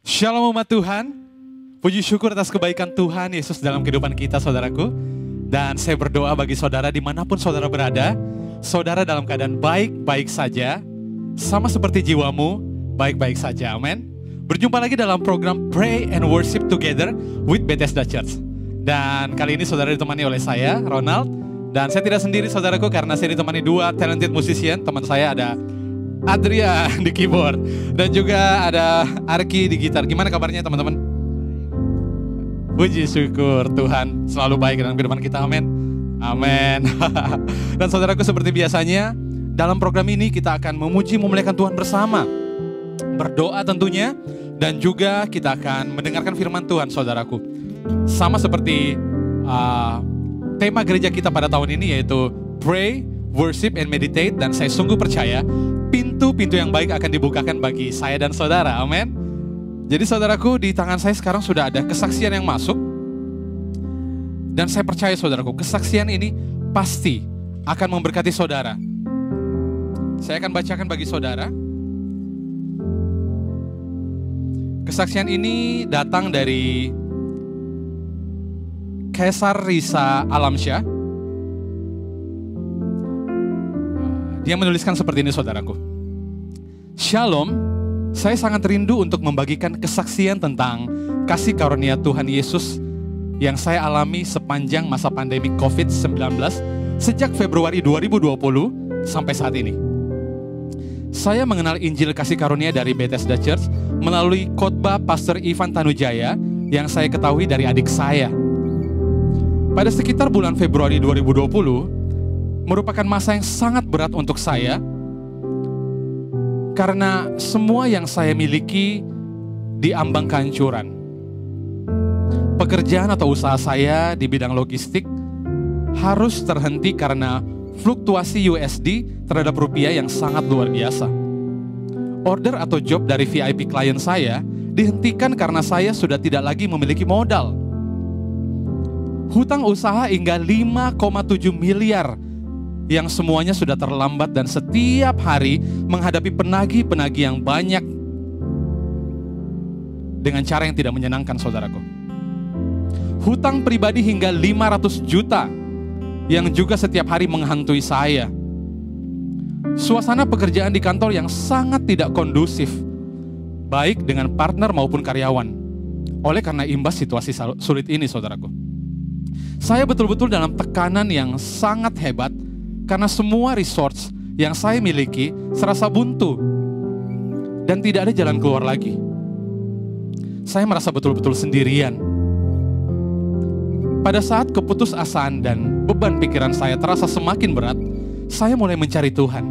Shalom umat Tuhan, puji syukur atas kebaikan Tuhan Yesus dalam kehidupan kita saudaraku. Dan saya berdoa bagi saudara dimanapun saudara berada, saudara dalam keadaan baik-baik saja, sama seperti jiwamu, baik-baik saja, amin. Berjumpa lagi dalam program Pray and Worship Together with Bethesda Church. Dan kali ini saudara ditemani oleh saya, Ronald. Dan saya tidak sendiri saudaraku karena saya ditemani dua talented musician. Teman saya ada Adria di keyboard dan juga ada Arki di gitar. Gimana kabarnya teman-teman? Puji syukur Tuhan selalu baik dalam kehidupan kita, amin. Amin. Dan saudaraku, seperti biasanya dalam program ini kita akan memuji memuliakan Tuhan bersama, berdoa tentunya, dan juga kita akan mendengarkan firman Tuhan saudaraku. Sama seperti tema gereja kita pada tahun ini, yaitu Pray, Worship, and Meditate. Dan saya sungguh percaya pintu-pintu yang baik akan dibukakan bagi saya dan saudara, amin. Jadi saudaraku, di tangan saya sekarang sudah ada kesaksian yang masuk. Dan saya percaya saudaraku, kesaksian ini pasti akan memberkati saudara. Saya akan bacakan bagi saudara. Kesaksian ini datang dari Kaisar Risa Alamsyah. Dia menuliskan seperti ini saudaraku. Shalom, saya sangat rindu untuk membagikan kesaksian tentang kasih karunia Tuhan Yesus yang saya alami sepanjang masa pandemi COVID-19 sejak Februari 2020 sampai saat ini. Saya mengenal Injil kasih karunia dari Bethesda Church melalui khotbah Pastor Ivan Tanujaya yang saya ketahui dari adik saya. Pada sekitar bulan Februari 2020, merupakan masa yang sangat berat untuk saya karena semua yang saya miliki diambang kehancuran. Pekerjaan atau usaha saya di bidang logistik harus terhenti karena fluktuasi USD terhadap rupiah yang sangat luar biasa. Order atau job dari VIP klien saya dihentikan karena saya sudah tidak lagi memiliki modal. Hutang usaha hingga 5,7 miliar yang semuanya sudah terlambat dan setiap hari menghadapi penagih-penagih yang banyak dengan cara yang tidak menyenangkan saudaraku. Hutang pribadi hingga 500 juta yang juga setiap hari menghantui saya. Suasana pekerjaan di kantor yang sangat tidak kondusif, baik dengan partner maupun karyawan. Oleh karena imbas situasi sulit ini saudaraku, saya betul-betul dalam tekanan yang sangat hebat karena semua resource yang saya miliki serasa buntu dan tidak ada jalan keluar lagi. Saya merasa betul-betul sendirian. Pada saat keputusasaan dan beban pikiran saya terasa semakin berat, saya mulai mencari Tuhan.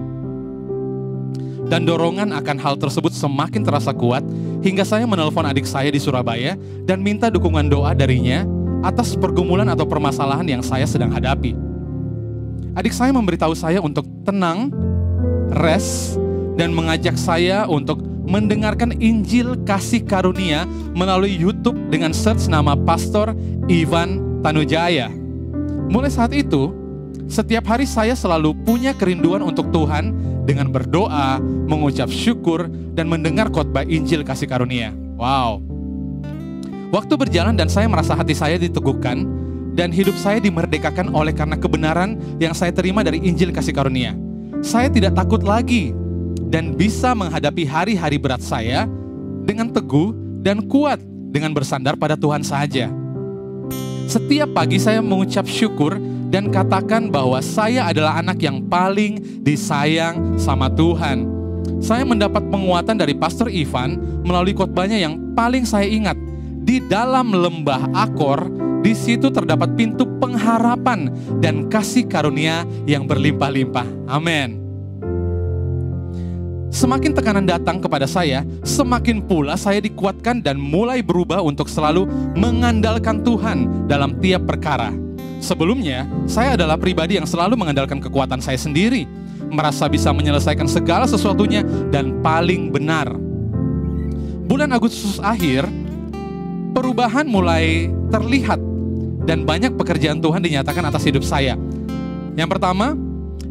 Dan dorongan akan hal tersebut semakin terasa kuat hingga saya menelpon adik saya di Surabaya dan minta dukungan doa darinya atas pergumulan atau permasalahan yang saya sedang hadapi. Adik saya memberitahu saya untuk tenang, rest, dan mengajak saya untuk mendengarkan Injil kasih karunia melalui YouTube dengan search nama Pastor Ivan Tanujaya. Mulai saat itu, setiap hari saya selalu punya kerinduan untuk Tuhan dengan berdoa, mengucap syukur, dan mendengar khotbah Injil kasih karunia. Wow. Waktu berjalan dan saya merasa hati saya diteguhkan dan hidup saya dimerdekakan oleh karena kebenaran yang saya terima dari Injil kasih karunia. Saya tidak takut lagi dan bisa menghadapi hari-hari berat saya dengan teguh dan kuat dengan bersandar pada Tuhan saja. Setiap pagi saya mengucap syukur dan katakan bahwa saya adalah anak yang paling disayang sama Tuhan. Saya mendapat penguatan dari Pastor Ivan melalui khotbahnya yang paling saya ingat. Di dalam lembah Akor, di situ terdapat pintu pengharapan dan kasih karunia yang berlimpah-limpah. Amin. Semakin tekanan datang kepada saya, semakin pula saya dikuatkan dan mulai berubah untuk selalu mengandalkan Tuhan dalam tiap perkara. Sebelumnya, saya adalah pribadi yang selalu mengandalkan kekuatan saya sendiri, merasa bisa menyelesaikan segala sesuatunya dan paling benar. Bulan Agustus akhir, perubahan mulai terlihat dan banyak pekerjaan Tuhan dinyatakan atas hidup saya. Yang pertama,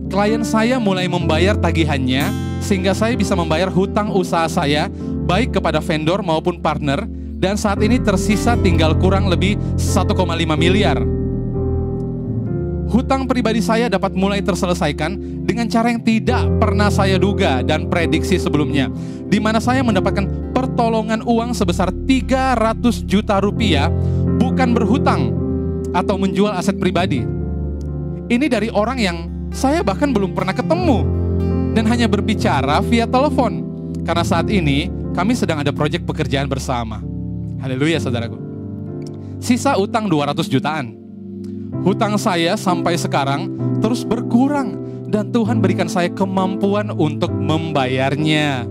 klien saya mulai membayar tagihannya sehingga saya bisa membayar hutang usaha saya baik kepada vendor maupun partner, dan saat ini tersisa tinggal kurang lebih 1,5 miliar. Hutang pribadi saya dapat mulai terselesaikan dengan cara yang tidak pernah saya duga dan prediksi sebelumnya, di mana saya mendapatkan pertolongan uang sebesar 300 juta rupiah, bukan berhutang atau menjual aset pribadi. Ini dari orang yang saya bahkan belum pernah ketemu dan hanya berbicara via telepon, karena saat ini kami sedang ada proyek pekerjaan bersama. Haleluya saudaraku. Sisa utang 200 jutaan. Hutang saya sampai sekarang terus berkurang dan Tuhan berikan saya kemampuan untuk membayarnya.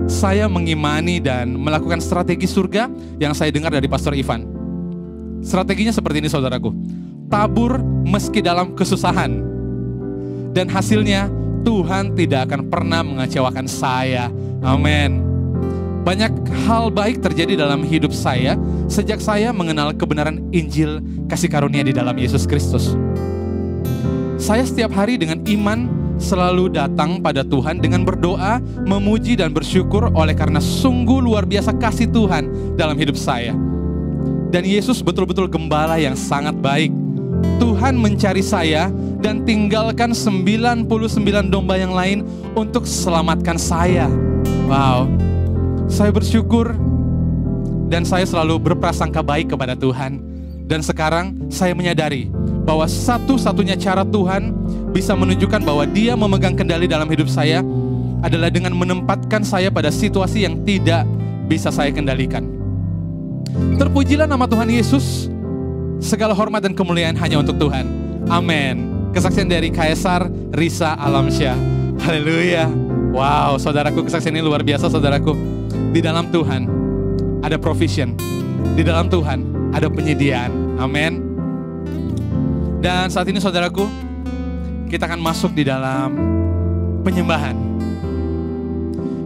Saya mengimani dan melakukan strategi surga yang saya dengar dari Pastor Ivan. Strateginya seperti ini saudaraku. Tabur meski dalam kesusahan. Dan hasilnya Tuhan tidak akan pernah mengecewakan saya. Amin. Banyak hal baik terjadi dalam hidup saya sejak saya mengenal kebenaran Injil kasih karunia di dalam Yesus Kristus. Saya setiap hari dengan iman selalu datang pada Tuhan dengan berdoa, memuji dan bersyukur oleh karena sungguh luar biasa kasih Tuhan dalam hidup saya. Dan Yesus betul-betul gembala yang sangat baik. Tuhan mencari saya dan tinggalkan 99 domba yang lain untuk selamatkan saya. Wow. Saya bersyukur dan saya selalu berprasangka baik kepada Tuhan. Dan sekarang saya menyadari bahwa satu-satunya cara Tuhan bisa menunjukkan bahwa Dia memegang kendali dalam hidup saya adalah dengan menempatkan saya pada situasi yang tidak bisa saya kendalikan. Terpujilah nama Tuhan Yesus. Segala hormat dan kemuliaan hanya untuk Tuhan. Amin. Kesaksian dari Kaisar Risa Alamsyah. Haleluya. Wow, saudaraku, kesaksian ini luar biasa saudaraku. Di dalam Tuhan ada provision. Di dalam Tuhan ada penyediaan. Amin. Dan saat ini saudaraku, kita akan masuk di dalam penyembahan.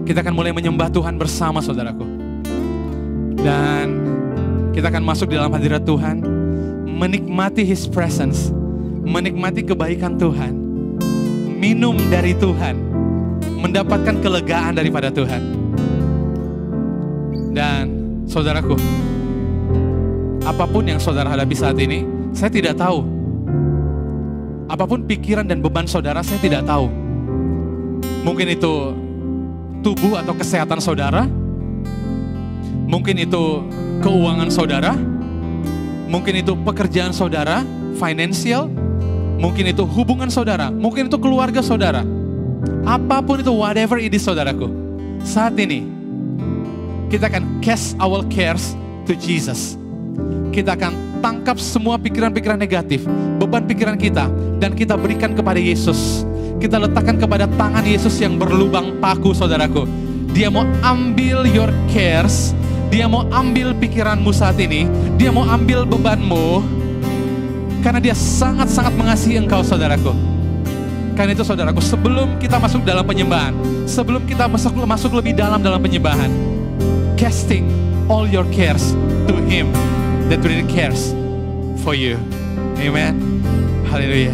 Kita akan mulai menyembah Tuhan bersama saudaraku. Dan kita akan masuk di dalam hadirat Tuhan, menikmati His presence, menikmati kebaikan Tuhan, minum dari Tuhan, mendapatkan kelegaan daripada Tuhan. Dan saudaraku, apapun yang saudara hadapi saat ini, saya tidak tahu. Apapun pikiran dan beban saudara, saya tidak tahu. Mungkin itu tubuh atau kesehatan saudara, mungkin itu keuangan saudara, mungkin itu pekerjaan saudara, financial, mungkin itu hubungan saudara, mungkin itu keluarga saudara. Apapun itu, whatever it is saudaraku, saat ini kita akan cast our cares to Jesus. Kita akan tangkap semua pikiran-pikiran negatif, beban pikiran kita, dan kita berikan kepada Yesus. Kita letakkan kepada tangan Yesus yang berlubang paku saudaraku. Dia mau ambil your cares, Dia mau ambil pikiranmu saat ini, Dia mau ambil bebanmu, karena Dia sangat-sangat mengasihi engkau saudaraku. Karena itu saudaraku, sebelum kita masuk dalam penyembahan, sebelum kita masuk lebih dalam penyembahan, casting all your cares to Him that really cares for you. Amen. Haleluya.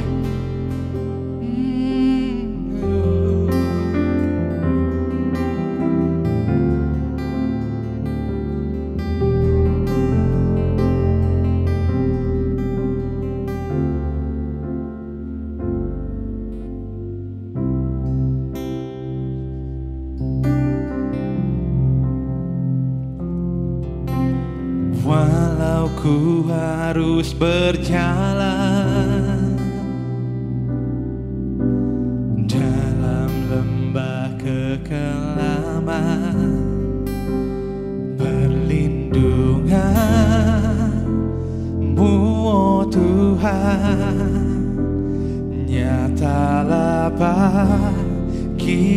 Walau ku harus berjalan dalam lembah kekelaman, perlindungan-Mu, oh Tuhan, nyatalah bagi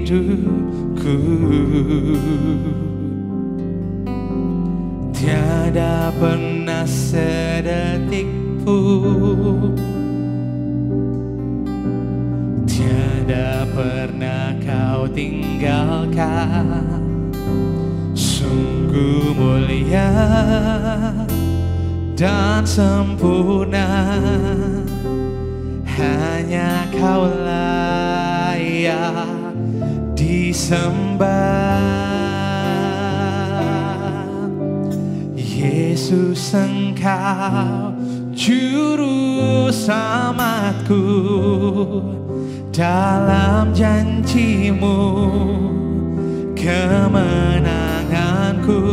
hidupku. Tiada pernah sedetik pun, tiada pernah Kau tinggalkan. Sungguh mulia dan sempurna, hanya Kau layak disembah. Yesus Engkau juru selamatku, dalam janji-Mu kemenanganku,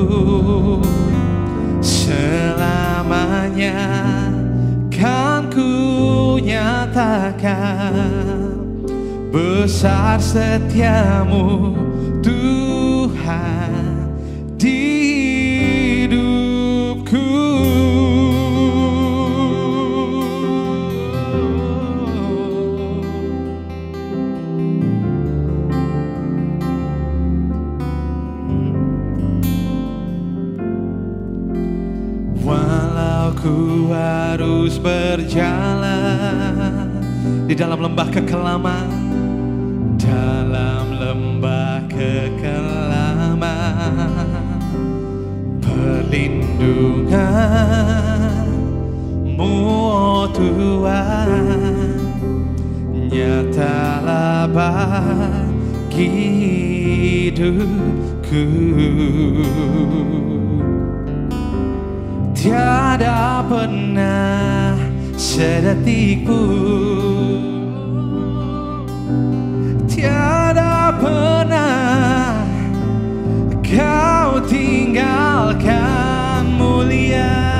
selamanya kan ku nyatakan besar setiamu Tuhan di hidupku. Walau ku harus berjalan di dalam lembah kekelaman, dalam lembah kekelaman, perlindungan-Mu oh Tuhan nyatalah bagi hidupku. Tiada pernah sedetik pun, tiada pernah Kau tinggalkan, mulia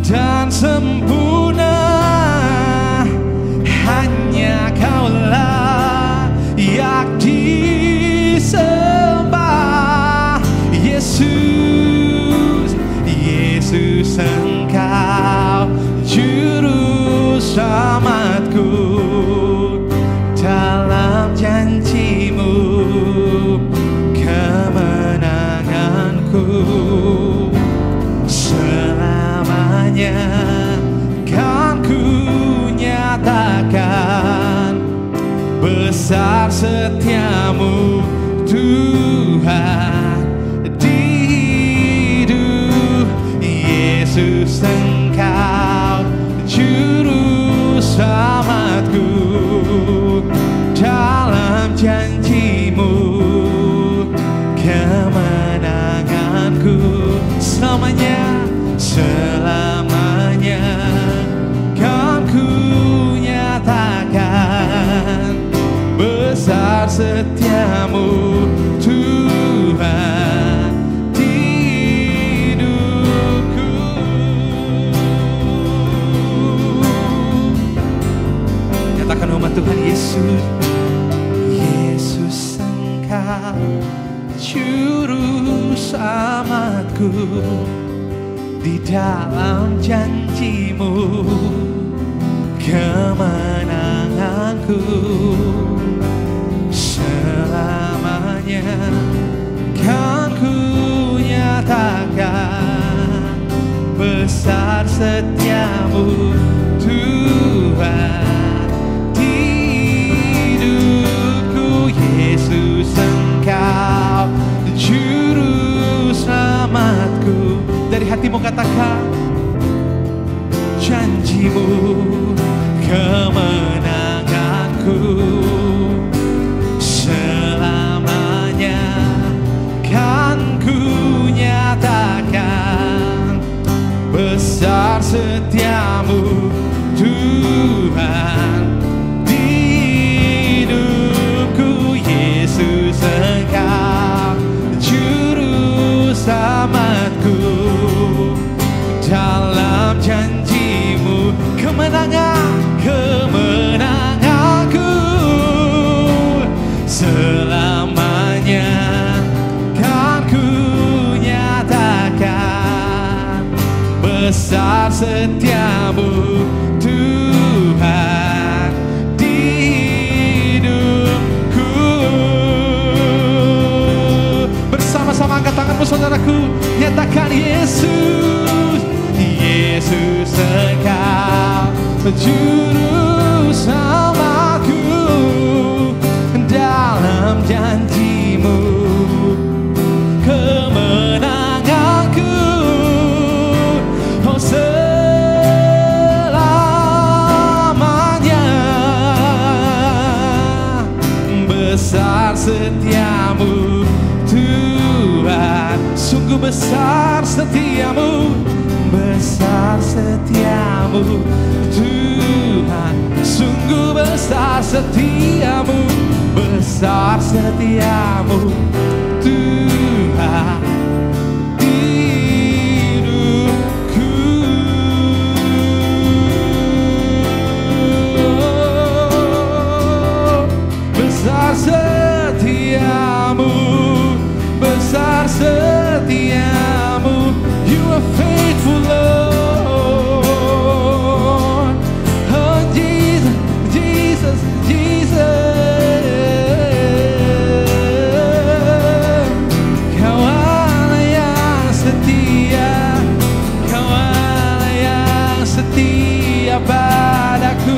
dan sempurna. Hanya Kaulah yang disembah. Yesus, Yesus Engkau juru selamatku, dalam janji-Mu kemenanganku, selamanya kan ku nyatakan besar setiamu Tuhan di hidup. Yesus Engkau juru selamatku, dalam janji-Mu kemenanganku, selamanya, selamanya kan ku nyatakan besar setiamu Tuhan di hidupku. Nyatakan umat Tuhan. Yesus, Yesus Engkau juru selamatku, di dalam janji-Mu kemenanganku, selamanya kan ku nyatakan besar setiamu Tuhan di hidupku. Yesus Engkau juru selamatku. Dari hatimu katakan, janji-Mu kemenanganku, selamanya kan ku nyatakan besar setiamu Tuhan di hidupku. Yesus Engkau juru selamatku, dalam janji-Mu kemenangan, kemenanganku, selamanya kan ku nyatakan besar setiamu Tuhan di hidupku. Bersama-sama angkat tanganmu saudaraku, nyatakan Yesus, Yesus Engkau juru selamatku, dalam janji-Mu kemenanganku, oh selamanya besar setiamu Tuhan. Sungguh sungguh besar setiamu, besar setiamu Tuhan, sungguh besar setiamu, besar setiamu Tuhan hidupku. Besar setiamu, besar setiamu, you are faithful Lord. Oh Jesus, Jesus, Jesus, Kau Allah yang setia, Kau Allah yang setia padaku,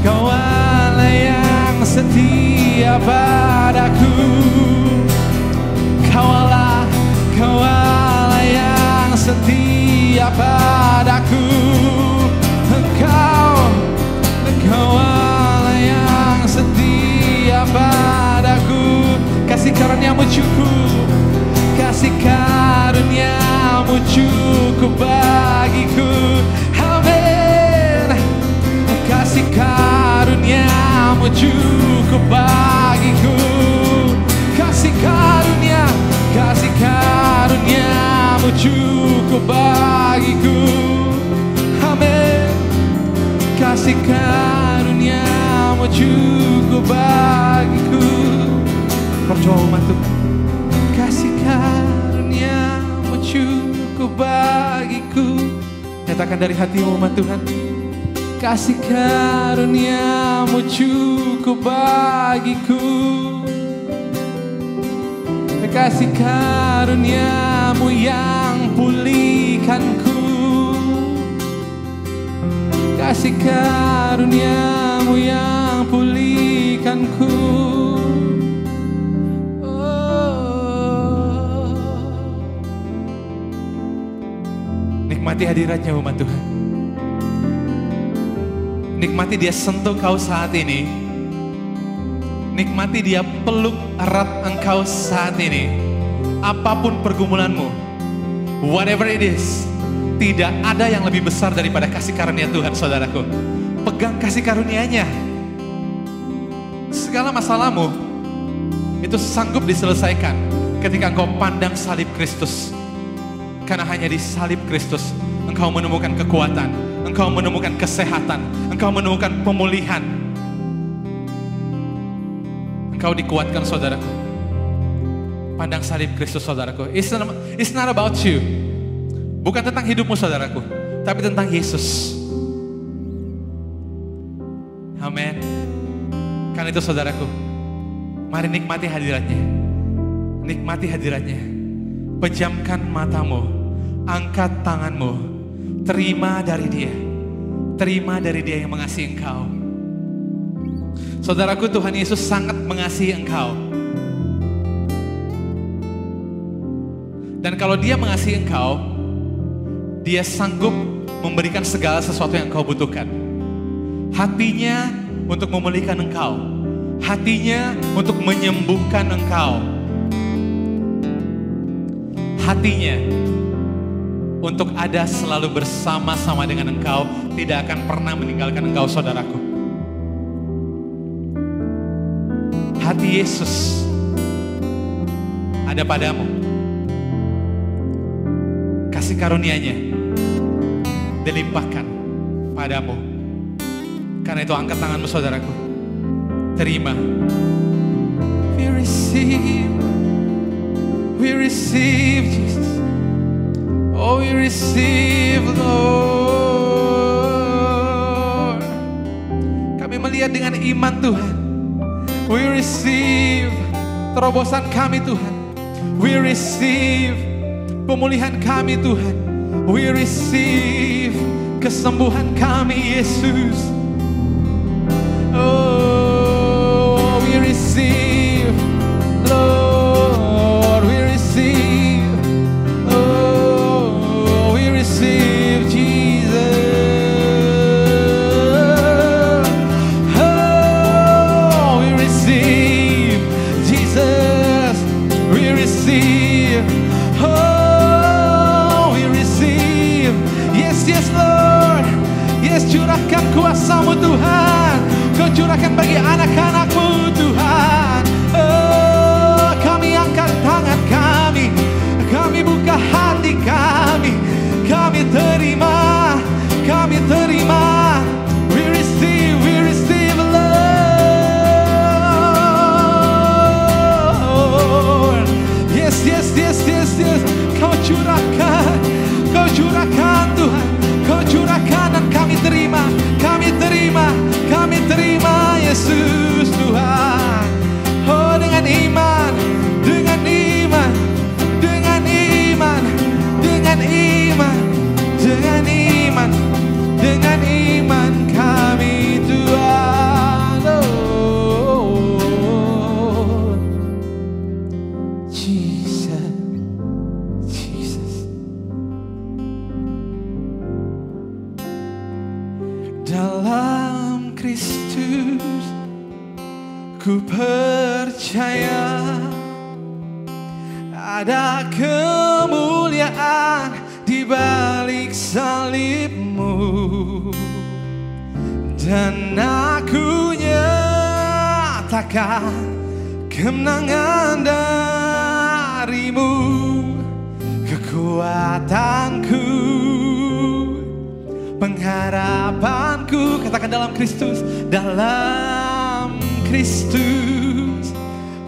Kau Allah yang setia padaku. Kau Allah yang setia padaku. Engkau Allah yang setia padaku. Kasih karuniamu cukup, kasih karuniamu cukup bagiku. Amin. Kasih karuniamu cukup bagiku. Kasih karuniamu cukup bagiku. Amin. Kasih karuniamu cukup bagiku. Percuma umat Tuhan. Kasih karuniamu cukup bagiku. Nyatakan dari hatimu umat Tuhan. Kasih karuniamu cukup bagiku. Kasih karuniamu yang pulihkanku. Kasih karuniamu yang pulihkanku. Oh. Nikmati hadiratnya umat Tuhan. Nikmati dia sentuh kau saat ini. Nikmati dia peluk erat engkau saat ini. Apapun pergumulanmu, whatever it is, tidak ada yang lebih besar daripada kasih karunia Tuhan, saudaraku. Pegang kasih karunia-Nya. Segala masalahmu itu sanggup diselesaikan ketika engkau pandang salib Kristus. Karena hanya di salib Kristus engkau menemukan kekuatan, engkau menemukan kesehatan, engkau menemukan pemulihan. Engkau dikuatkan, saudaraku. Pandang salib Kristus, saudaraku. It's not about you. Bukan tentang hidupmu, saudaraku, tapi tentang Yesus. Amin. Karena itu, saudaraku, mari nikmati hadiratnya. Nikmati hadiratnya. Pejamkan matamu, angkat tanganmu, terima dari dia. Terima dari dia yang mengasihi engkau. Saudaraku, Tuhan Yesus sangat mengasihi engkau. Dan kalau dia mengasihi engkau, dia sanggup memberikan segala sesuatu yang engkau butuhkan. Hatinya untuk memulihkan engkau. Hatinya untuk menyembuhkan engkau. Hatinya untuk ada selalu bersama-sama dengan engkau. Tidak akan pernah meninggalkan engkau, saudaraku. Hati Yesus ada padamu. Kasih karunia-Nya dilimpahkan padamu. Karena itu angkat tanganmu, saudaraku. Terima. We receive Jesus. Oh, we receive Lord. Kami melihat dengan iman Tuhan. We receive terobosan kami Tuhan. We receive pemulihan kami Tuhan. We receive kesembuhan kami Yesus. Oh, we receive Lord. We receive. Oh, we receive Jesus. curahkan kuasa-Mu Tuhan. Kau curahkan bagi anak-anak-Mu Tuhan. Oh, kami angkat tangan kami buka hati kami terima, we receive Lord. Yes, kau curahkan Tuhan, kau curahkan dan kami terima Yesus Tuhan. Oh, dengan iman kami Tuhan. Oh, Jesus. Dalam Kristus ku percaya ada kemuliaan di balik salib-Mu, dan aku nyatakan kemenangan dari-Mu. Kekuatanku, pengharapanku, katakan dalam Kristus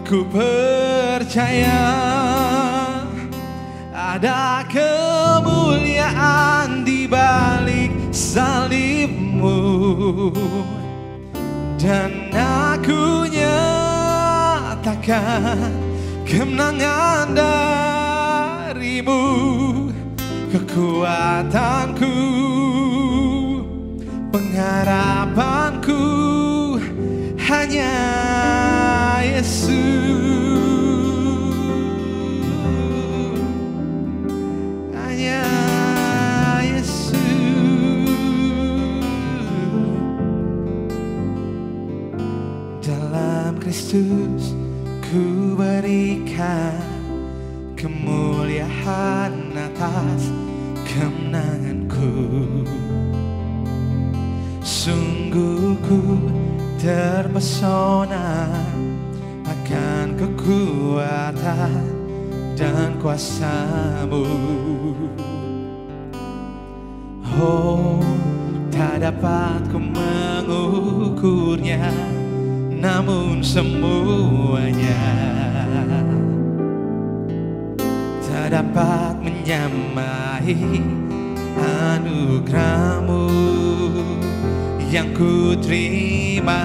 ku percaya ada kemuliaan di balik salib-Mu, dan aku nyatakan kemenangan dari-Mu. Kekuatanku, pengharapanku hanya Yesus. Kristus ku berikan kemuliaan atas kemenanganku. Sungguh ku terpesona akan kekuatan dan kuasa-Mu. Oh, tak dapat ku mengukurnya, namun semuanya tak dapat menyamai anugerah-Mu yang ku terima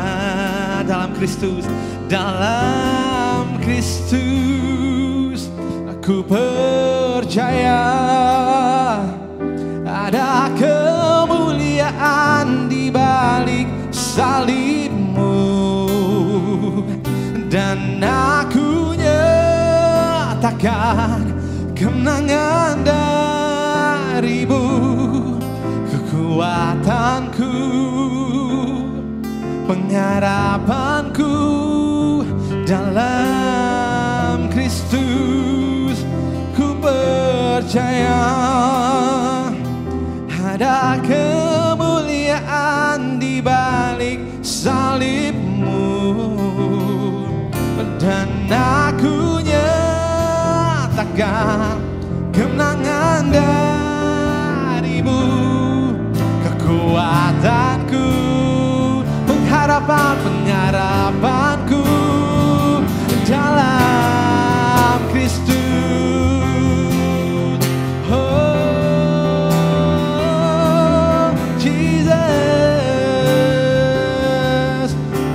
dalam Kristus. Dalam Kristus aku percaya ada kemuliaan di balik salib-Mu, dan aku nyatakan kemenangan dari-Mu. Kekuatanku, pengharapanku dalam Kristus. Ku percaya ada kemuliaan di balik salib-Mu, dan aku nyatakan kemenangan dari-Mu. Kekuatanku, pengharapanku dalam Kristus. Oh, Jesus,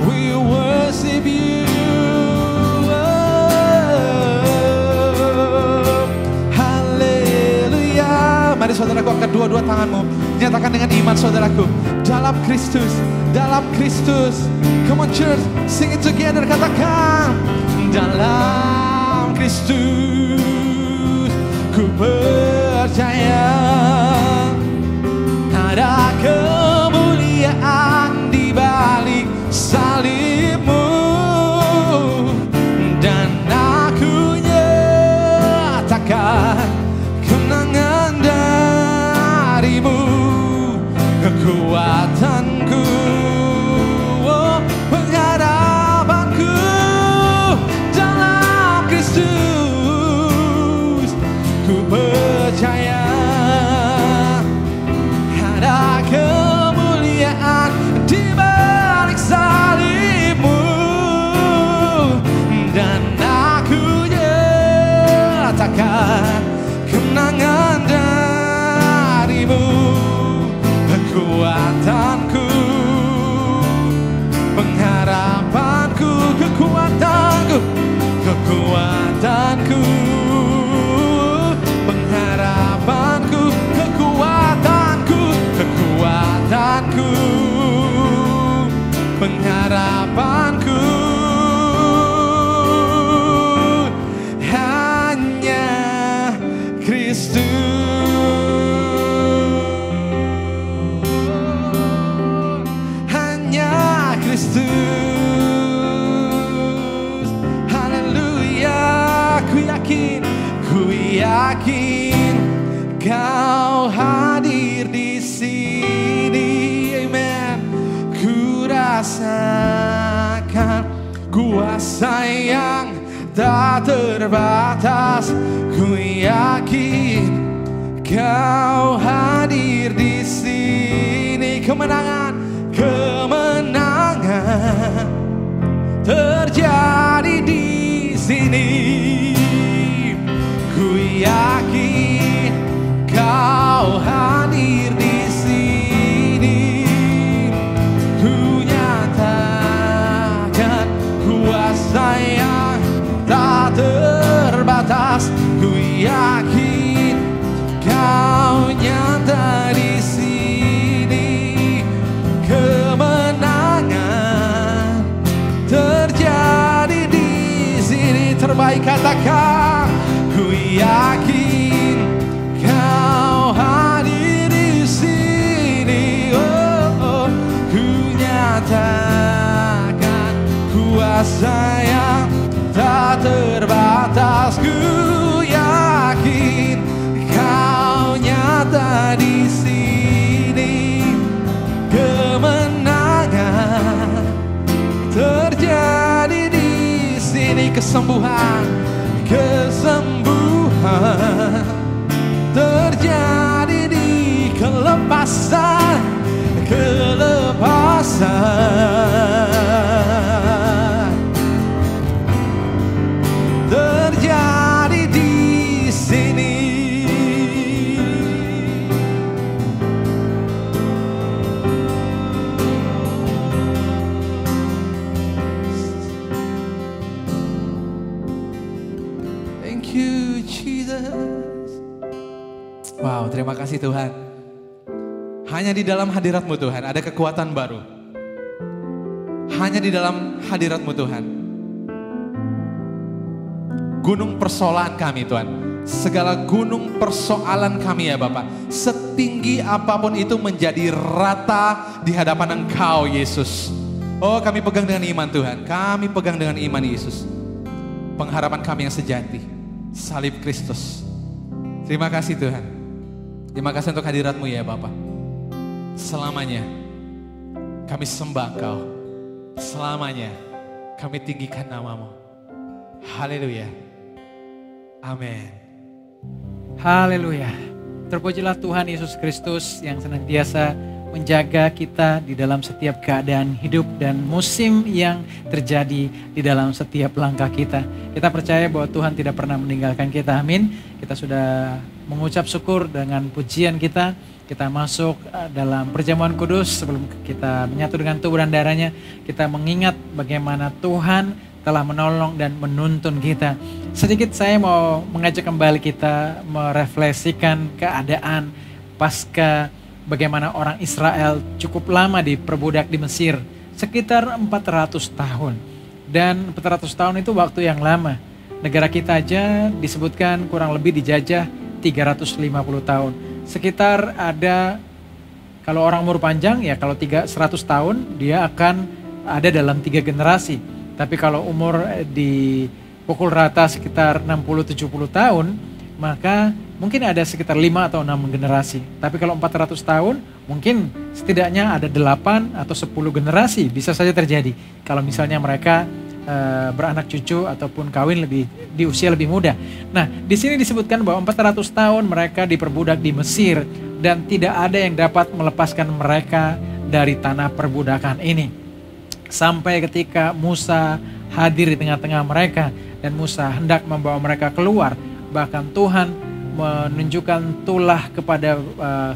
we worship You. Mari saudaraku, angkat dua-dua tanganmu, nyatakan dengan iman saudaraku, dalam Kristus, dalam Kristus. Come on church, sing it together, katakan dalam Kristus ku percaya ada kemuliaan di balik salib-Mu, dan aku nyatakan kemenangan dari-Mu. Kekuatan Kau hadir di sini, amen. Ku rasakan kuasa yang tak terbatas. Ku yakin Kau hadir di sini. Kemenangan terjadi di sini. Ku yakin Kau hadir di sini. Ku nyatakan kuasa yang tak terbatas. Ku yakin Kau nyata di sini. Kemenangan terjadi di sini. Terbaik katakan, ku yakin Kau hadir di sini. Oh, ku nyatakan kuasa yang tak terbatas. Ku yakin Kau nyata di sini. Kemenangan terjadi di sini. Kesembuhan terjadi di kelepasan terjadi di sini. Thank you Jesus. Wow, terima kasih Tuhan. Hanya di dalam hadirat-Mu Tuhan ada kekuatan baru. Hanya di dalam hadirat-Mu Tuhan. Gunung persoalan kami Tuhan, segala gunung persoalan kami ya Bapak, setinggi apapun itu menjadi rata di hadapan Engkau Yesus. Oh, kami pegang dengan iman Tuhan, kami pegang dengan iman Yesus. Pengharapan kami yang sejati, salib Kristus. Terima kasih Tuhan. Terima kasih untuk hadirat-Mu ya Bapak. Selamanya kami sembah Engkau, selamanya kami tinggikan nama-Mu. Haleluya. Amin. Haleluya. Terpujilah Tuhan Yesus Kristus yang senantiasa menjaga kita di dalam setiap keadaan hidup dan musim yang terjadi di dalam setiap langkah kita. Kita percaya bahwa Tuhan tidak pernah meninggalkan kita. Amin. Kita sudah mengucap syukur dengan pujian kita. Kita masuk dalam perjamuan kudus. Sebelum kita menyatu dengan tubuh dan darahnya, kita mengingat bagaimana Tuhan telah menolong dan menuntun kita. Sedikit saya mau mengajak kembali kita merefleksikan keadaan pasca bagaimana orang Israel cukup lama diperbudak di Mesir, sekitar 400 tahun. Dan 400 tahun itu waktu yang lama. Negara kita aja disebutkan kurang lebih dijajah 350 tahun. Sekitar ada, kalau orang umur panjang ya kalau 100 tahun dia akan ada dalam 3 generasi. Tapi kalau umur dipukul rata sekitar 60-70 tahun, maka mungkin ada sekitar 5 atau 6 generasi. Tapi kalau 400 tahun, mungkin setidaknya ada 8 atau 10 generasi bisa saja terjadi. Kalau misalnya mereka beranak cucu ataupun kawin di usia lebih muda. Nah, di sini disebutkan bahwa 400 tahun mereka diperbudak di Mesir dan tidak ada yang dapat melepaskan mereka dari tanah perbudakan ini. Sampai ketika Musa hadir di tengah-tengah mereka dan Musa hendak membawa mereka keluar, bahkan Tuhan menunjukkan tulah kepada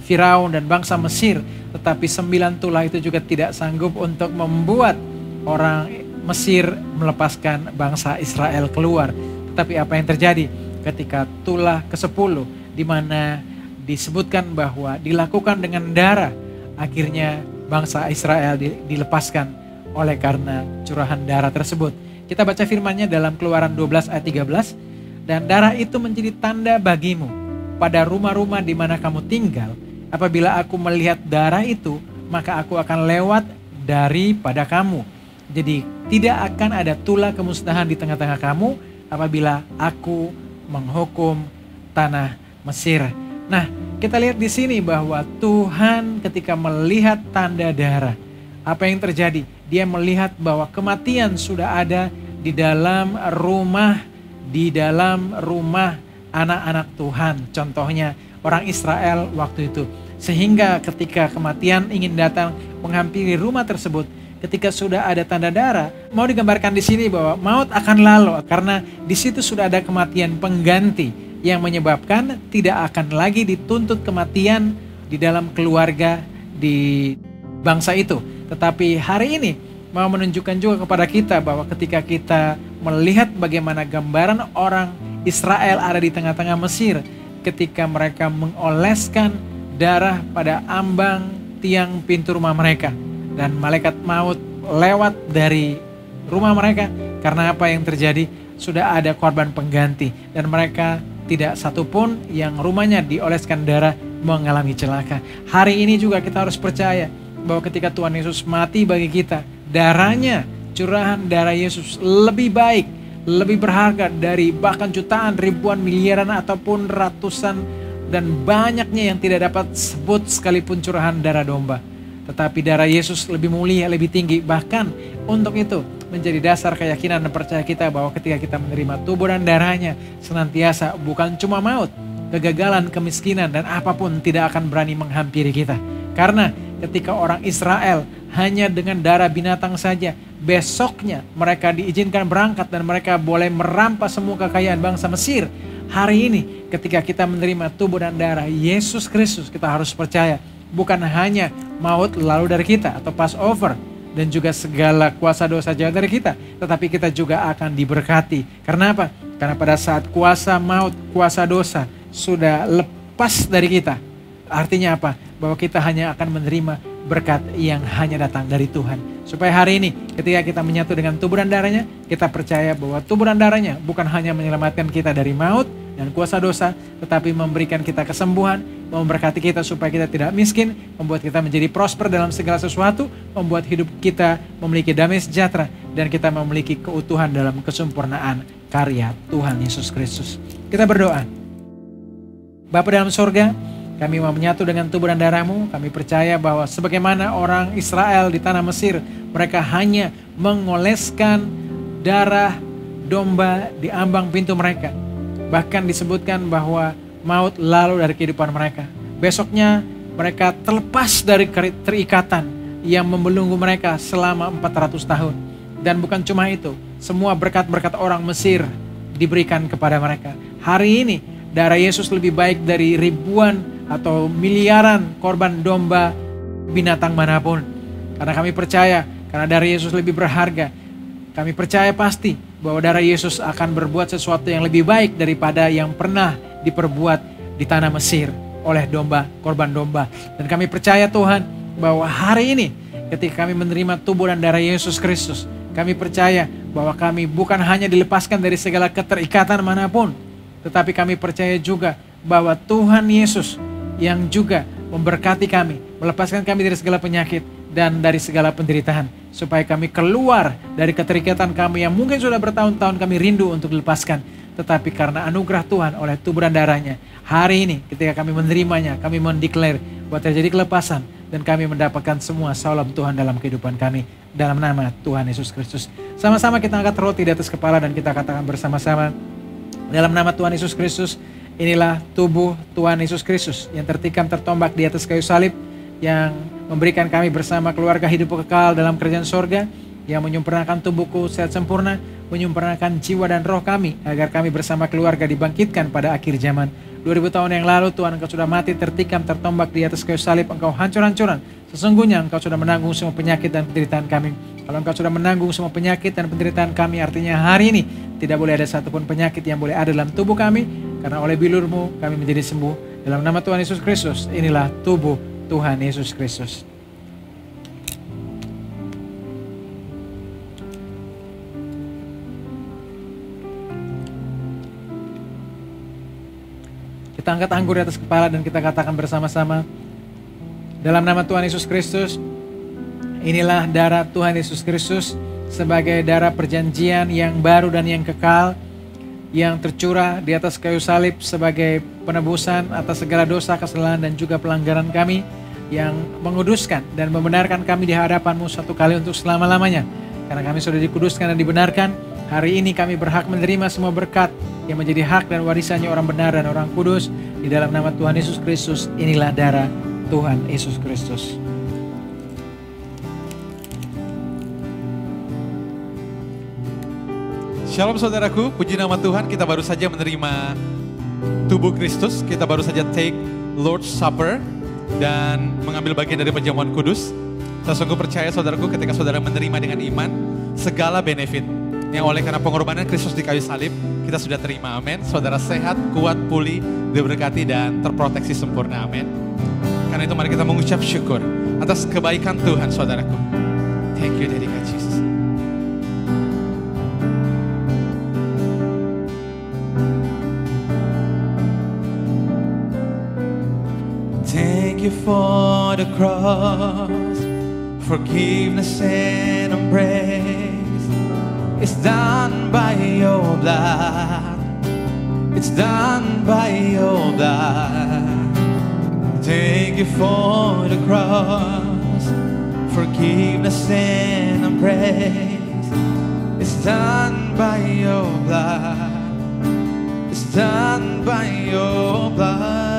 Firaun dan bangsa Mesir, tetapi 9 tulah itu juga tidak sanggup untuk membuat orang Mesir melepaskan bangsa Israel keluar. Tetapi apa yang terjadi ketika tulah ke-10 di mana disebutkan bahwa dilakukan dengan darah, akhirnya bangsa Israel dilepaskan oleh karena curahan darah tersebut. Kita baca firman-Nya dalam Keluaran 12 ayat 13. Dan darah itu menjadi tanda bagimu pada rumah-rumah di mana kamu tinggal. Apabila aku melihat darah itu, maka aku akan lewat daripada kamu. Jadi tidak akan ada tulah kemusnahan di tengah-tengah kamu apabila aku menghukum tanah Mesir. Nah, kita lihat di sini bahwa Tuhan ketika melihat tanda darah, apa yang terjadi? Dia melihat bahwa kematian sudah ada di dalam rumah anak-anak Tuhan. Contohnya orang Israel waktu itu. Sehingga ketika kematian ingin datang menghampiri rumah tersebut, ketika sudah ada tanda darah, mau digambarkan di sini bahwa maut akan lalu karena di situ sudah ada kematian pengganti yang menyebabkan tidak akan lagi dituntut kematian di dalam keluarga di bangsa itu. Tetapi hari ini mau menunjukkan juga kepada kita bahwa ketika kita melihat bagaimana gambaran orang Israel ada di tengah-tengah Mesir, ketika mereka mengoleskan darah pada ambang tiang pintu rumah mereka, dan malaikat maut lewat dari rumah mereka. Karena apa yang terjadi? Sudah ada korban pengganti dan mereka tidak satupun yang rumahnya dioleskan darah mengalami celaka. Hari ini juga kita harus percaya bahwa ketika Tuhan Yesus mati bagi kita, darahnya, curahan darah Yesus lebih baik, lebih berharga dari bahkan jutaan, ribuan, miliaran ataupun ratusan dan banyaknya yang tidak dapat sebut sekalipun curahan darah domba. Tetapi darah Yesus lebih mulia, lebih tinggi. Bahkan untuk itu menjadi dasar keyakinan dan percaya kita bahwa ketika kita menerima tubuh dan darahnya, senantiasa bukan cuma maut, kegagalan, kemiskinan, dan apapun tidak akan berani menghampiri kita. Karena ketika orang Israel hanya dengan darah binatang saja, besoknya mereka diizinkan berangkat dan mereka boleh merampas semua kekayaan bangsa Mesir. Hari ini ketika kita menerima tubuh dan darah Yesus Kristus, kita harus percaya bukan hanya maut lalu dari kita atau Passover dan juga segala kuasa dosa jauh dari kita, tetapi kita juga akan diberkati. Karena apa? Karena pada saat kuasa maut, kuasa dosa sudah lepas dari kita, artinya apa? Bahwa kita hanya akan menerima berkat yang hanya datang dari Tuhan. Supaya hari ini ketika kita menyatu dengan tubuh dan darahnya, kita percaya bahwa tubuh dan darahnya bukan hanya menyelamatkan kita dari maut dan kuasa dosa, tetapi memberikan kita kesembuhan, memberkati kita supaya kita tidak miskin, membuat kita menjadi prosper dalam segala sesuatu, membuat hidup kita memiliki damai sejahtera, dan kita memiliki keutuhan dalam kesempurnaan karya Tuhan Yesus Kristus. Kita berdoa. Bapa dalam surga, kami mau menyatu dengan tubuh dan darah-Mu. Kami percaya bahwa sebagaimana orang Israel di tanah Mesir, mereka hanya mengoleskan darah domba di ambang pintu mereka. Bahkan disebutkan bahwa maut lalu dari kehidupan mereka. Besoknya mereka terlepas dari terikatan yang membelenggu mereka selama 400 tahun. Dan bukan cuma itu, semua berkat-berkat orang Mesir diberikan kepada mereka. Hari ini darah Yesus lebih baik dari ribuan atau miliaran korban domba binatang manapun. Karena kami percaya, karena darah Yesus lebih berharga, kami percaya pasti bahwa darah Yesus akan berbuat sesuatu yang lebih baik daripada yang pernah diperbuat di tanah Mesir oleh domba, korban domba. Dan kami percaya Tuhan bahwa hari ini ketika kami menerima tubuh dan darah Yesus Kristus, kami percaya bahwa kami bukan hanya dilepaskan dari segala keterikatan manapun, tetapi kami percaya juga bahwa Tuhan Yesus yang juga memberkati kami, melepaskan kami dari segala penyakit dan dari segala penderitaan, supaya kami keluar dari keterikatan kami yang mungkin sudah bertahun-tahun kami rindu untuk dilepaskan. Tetapi karena anugerah Tuhan oleh tubuh dan darahnya, hari ini ketika kami menerimanya, kami mendeklar bahwa terjadi kelepasan dan kami mendapatkan semua salam Tuhan dalam kehidupan kami. Dalam nama Tuhan Yesus Kristus. Sama-sama kita angkat roti di atas kepala dan kita katakan bersama-sama, dalam nama Tuhan Yesus Kristus, inilah tubuh Tuhan Yesus Kristus yang tertikam tertombak di atas kayu salib, yang memberikan kami bersama keluarga hidup kekal dalam kerajaan sorga, yang menyempurnakan tubuhku sehat sempurna, menyempurnakan jiwa dan roh kami, agar kami bersama keluarga dibangkitkan pada akhir zaman. 2000 tahun yang lalu Tuhan, Engkau sudah mati tertikam tertombak di atas kayu salib, Engkau hancur-hancuran. Sesungguhnya Engkau sudah menanggung semua penyakit dan penderitaan kami. Kalau Engkau sudah menanggung semua penyakit dan penderitaan kami, artinya hari ini tidak boleh ada satupun penyakit yang boleh ada dalam tubuh kami, karena oleh bilur-Mu kami menjadi sembuh. Dalam nama Tuhan Yesus Kristus, inilah tubuh Tuhan Yesus Kristus. Kita angkat anggur di atas kepala dan kita katakan bersama-sama, dalam nama Tuhan Yesus Kristus, inilah darah Tuhan Yesus Kristus sebagai darah perjanjian yang baru dan yang kekal, yang tercurah di atas kayu salib sebagai penebusan atas segala dosa, kesalahan dan juga pelanggaran kami, yang menguduskan dan membenarkan kami di hadapan-Mu satu kali untuk selama-lamanya. Karena kami sudah dikuduskan dan dibenarkan, hari ini kami berhak menerima semua berkat yang menjadi hak dan warisannya orang benar dan orang kudus. Di dalam nama Tuhan Yesus Kristus, inilah darah Tuhan Yesus Kristus. Shalom saudaraku, puji nama Tuhan, kita baru saja menerima tubuh Kristus, kita baru saja take Lord's Supper dan mengambil bagian dari perjamuan kudus. Saya sungguh percaya saudaraku, ketika saudara menerima dengan iman, segala benefit yang oleh karena pengorbanan Kristus di kayu salib, kita sudah terima, amin. Saudara sehat, kuat, pulih, diberkati dan terproteksi sempurna, amin. Karena itu mari kita mengucap syukur atas kebaikan Tuhan saudaraku. Thank you Daddy God Jesus. Thank you for the cross, forgiveness and embrace. It's done by your blood. It's done by your blood. Thank you for the cross, forgiveness and embrace. It's done by your blood. It's done by your blood.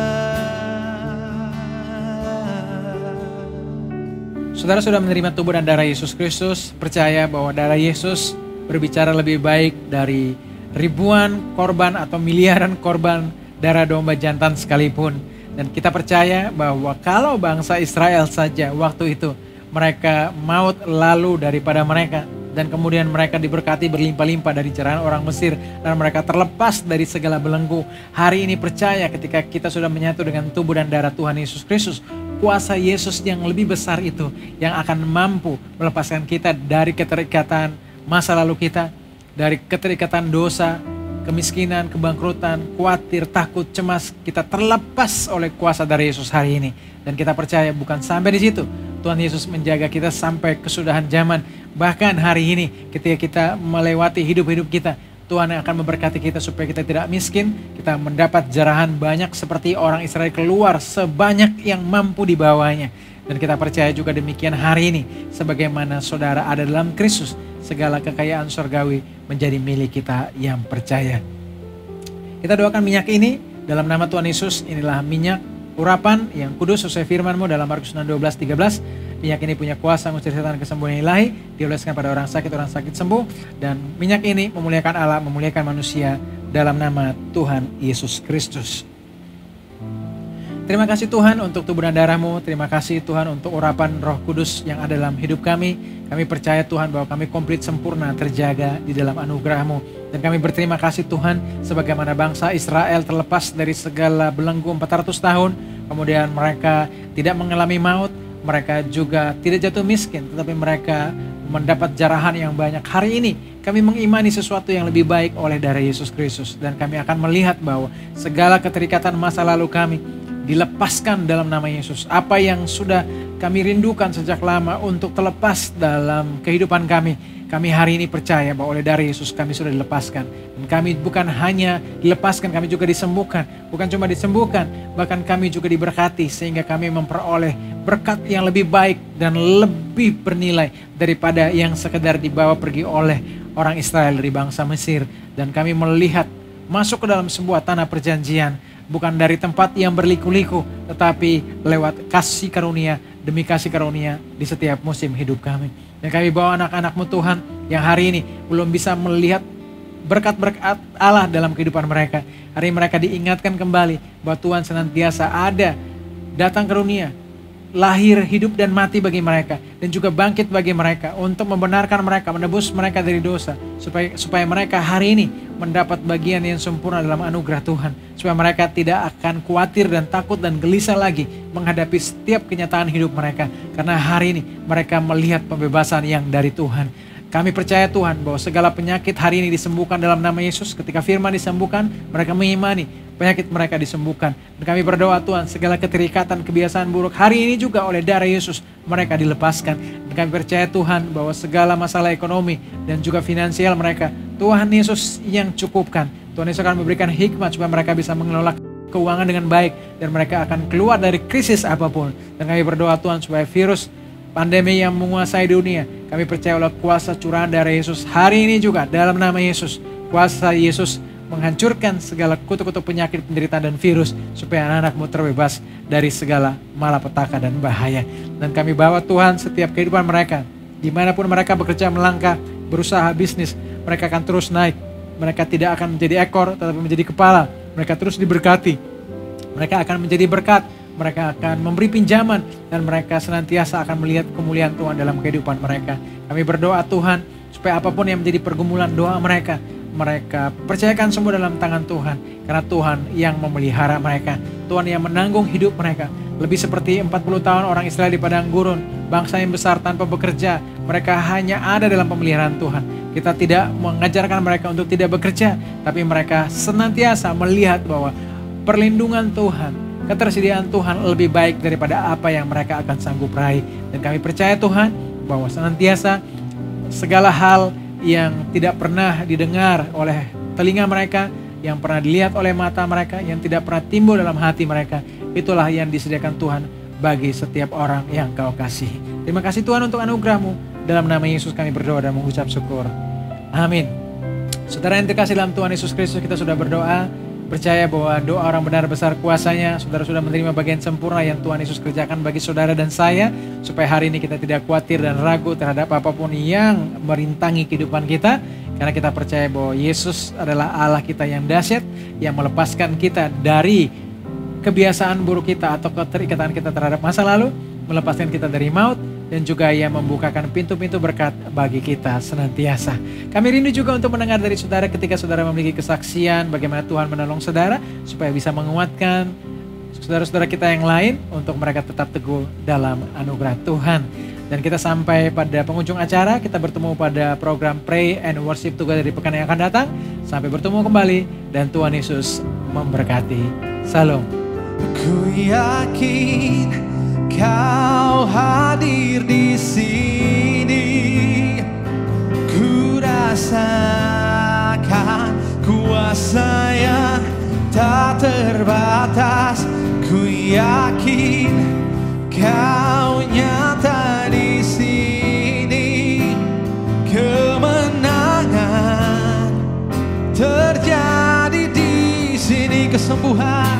Saudara sudah menerima tubuh dan darah Yesus Kristus, percaya bahwa darah Yesus berbicara lebih baik dari ribuan korban atau miliaran korban darah domba jantan sekalipun. Dan kita percaya bahwa kalau bangsa Israel saja waktu itu mereka maut lalu daripada mereka, dan kemudian mereka diberkati berlimpah-limpah dari cerahan orang Mesir, dan mereka terlepas dari segala belenggu. Hari ini percaya ketika kita sudah menyatu dengan tubuh dan darah Tuhan Yesus Kristus, kuasa Yesus yang lebih besar itu yang akan mampu melepaskan kita dari keterikatan masa lalu kita, dari keterikatan dosa, kemiskinan, kebangkrutan, khawatir, takut, cemas. Kita terlepas oleh kuasa dari Yesus hari ini. Dan kita percaya bukan sampai di situ, Tuhan Yesus menjaga kita sampai kesudahan zaman. Bahkan hari ini ketika kita melewati hidup-hidup kita, Tuhan akan memberkati kita supaya kita tidak miskin, kita mendapat jarahan banyak seperti orang Israel keluar sebanyak yang mampu dibawanya. Dan kita percaya juga demikian hari ini, sebagaimana saudara ada dalam Kristus, segala kekayaan surgawi menjadi milik kita yang percaya. Kita doakan minyak ini dalam nama Tuhan Yesus. Inilah minyak urapan yang kudus sesuai firman-Mu dalam Markus 6:12-13. Minyak ini punya kuasa mengusir setan, kesembuhan ilahi, dioleskan pada orang sakit sembuh. Dan minyak ini memuliakan Allah, memuliakan manusia dalam nama Tuhan Yesus Kristus. Terima kasih Tuhan untuk tubuh dan darah-Mu. Terima kasih Tuhan untuk urapan Roh Kudus yang ada dalam hidup kami. Kami percaya Tuhan bahwa kami komplit sempurna, terjaga di dalam anugerah-Mu. Dan kami berterima kasih Tuhan, sebagaimana bangsa Israel terlepas dari segala belenggu 400 tahun. Kemudian mereka tidak mengalami maut. Mereka juga tidak jatuh miskin, tetapi mereka mendapat jarahan yang banyak. Hari ini kami mengimani sesuatu yang lebih baik oleh darah Yesus Kristus. Dan kami akan melihat bahwa segala keterikatan masa lalu kami dilepaskan dalam nama Yesus. Apa yang sudah kami rindukan sejak lama untuk terlepas dalam kehidupan kami, kami hari ini percaya bahwa oleh darah Yesus kami sudah dilepaskan. Dan kami bukan hanya dilepaskan, kami juga disembuhkan. Bukan cuma disembuhkan, bahkan kami juga diberkati sehingga kami memperoleh berkat yang lebih baik dan lebih bernilai daripada yang sekedar dibawa pergi oleh orang Israel dari bangsa Mesir. Dan kami melihat masuk ke dalam sebuah tanah perjanjian, bukan dari tempat yang berliku-liku, tetapi lewat kasih karunia demi kasih karunia di setiap musim hidup kami. Dan kami bawa anak-anak-Mu Tuhan yang hari ini belum bisa melihat berkat-berkat Allah dalam kehidupan mereka. Hari ini mereka diingatkan kembali bahwa Tuhan senantiasa ada, datang karunia, lahir, hidup dan mati bagi mereka, dan juga bangkit bagi mereka untuk membenarkan mereka, menebus mereka dari dosa, supaya mereka hari ini mendapat bagian yang sempurna dalam anugerah Tuhan, supaya mereka tidak akan khawatir dan takut dan gelisah lagi menghadapi setiap kenyataan hidup mereka, karena hari ini mereka melihat pembebasan yang dari Tuhan. Kami percaya Tuhan bahwa segala penyakit hari ini disembuhkan dalam nama Yesus. Ketika firman disembuhkan, mereka mengimani penyakit mereka disembuhkan. Dan kami berdoa Tuhan, segala keterikatan, kebiasaan buruk hari ini juga oleh darah Yesus mereka dilepaskan. Dan kami percaya Tuhan bahwa segala masalah ekonomi dan juga finansial mereka, Tuhan Yesus yang cukupkan. Tuhan Yesus akan memberikan hikmat supaya mereka bisa mengelola keuangan dengan baik dan mereka akan keluar dari krisis apapun. Dan kami berdoa Tuhan supaya virus pandemi yang menguasai dunia, kami percaya oleh kuasa curahan darah Yesus hari ini juga dalam nama Yesus. Kuasa Yesus menghancurkan segala kutuk-kutuk penyakit, penderitaan dan virus supaya anak-anak-Mu terbebas dari segala malapetaka dan bahaya. Dan kami bawa Tuhan setiap kehidupan mereka, dimanapun mereka bekerja, melangkah, berusaha bisnis, mereka akan terus naik. Mereka tidak akan menjadi ekor tetapi menjadi kepala. Mereka terus diberkati. Mereka akan menjadi berkat. Mereka akan memberi pinjaman dan mereka senantiasa akan melihat kemuliaan Tuhan dalam kehidupan mereka. Kami berdoa Tuhan supaya apapun yang menjadi pergumulan doa mereka, mereka percayakan semua dalam tangan Tuhan. Karena Tuhan yang memelihara mereka. Tuhan yang menanggung hidup mereka. Lebih seperti 40 tahun orang Israel di padang gurun, bangsa yang besar tanpa bekerja. Mereka hanya ada dalam pemeliharaan Tuhan. Kita tidak mengajarkan mereka untuk tidak bekerja, tapi mereka senantiasa melihat bahwa perlindungan Tuhan, ketersediaan Tuhan lebih baik daripada apa yang mereka akan sanggup raih. Dan kami percaya Tuhan bahwa senantiasa segala hal yang tidak pernah didengar oleh telinga mereka, yang pernah dilihat oleh mata mereka, yang tidak pernah timbul dalam hati mereka, itulah yang disediakan Tuhan bagi setiap orang yang Kau kasih. Terima kasih Tuhan untuk anugerah-Mu. Dalam nama Yesus kami berdoa dan mengucap syukur. Amin. Saudara yang terkasih dalam Tuhan Yesus Kristus, kita sudah berdoa. Percaya bahwa doa orang benar besar kuasanya. Saudara sudah menerima bagian sempurna yang Tuhan Yesus kerjakan bagi saudara dan saya. Supaya hari ini kita tidak khawatir dan ragu terhadap apapun yang merintangi kehidupan kita. Karena kita percaya bahwa Yesus adalah Allah kita yang dahsyat, yang melepaskan kita dari kebiasaan buruk kita atau keterikatan kita terhadap masa lalu, melepaskan kita dari maut, dan juga yang membukakan pintu-pintu berkat bagi kita senantiasa. Kami rindu juga untuk mendengar dari saudara ketika saudara memiliki kesaksian bagaimana Tuhan menolong saudara supaya bisa menguatkan saudara-saudara kita yang lain untuk mereka tetap teguh dalam anugerah Tuhan. Dan kita sampai pada penghujung acara, kita bertemu pada program Pray and Worship Together di pekan yang akan datang. Sampai bertemu kembali dan Tuhan Yesus memberkati. Salam. Ku yakin Kau hadir di sini, ku rasakan kuasa yang tak terbatas. Ku yakin Kau nyata di sini, kemenangan terjadi di sini, kesembuhan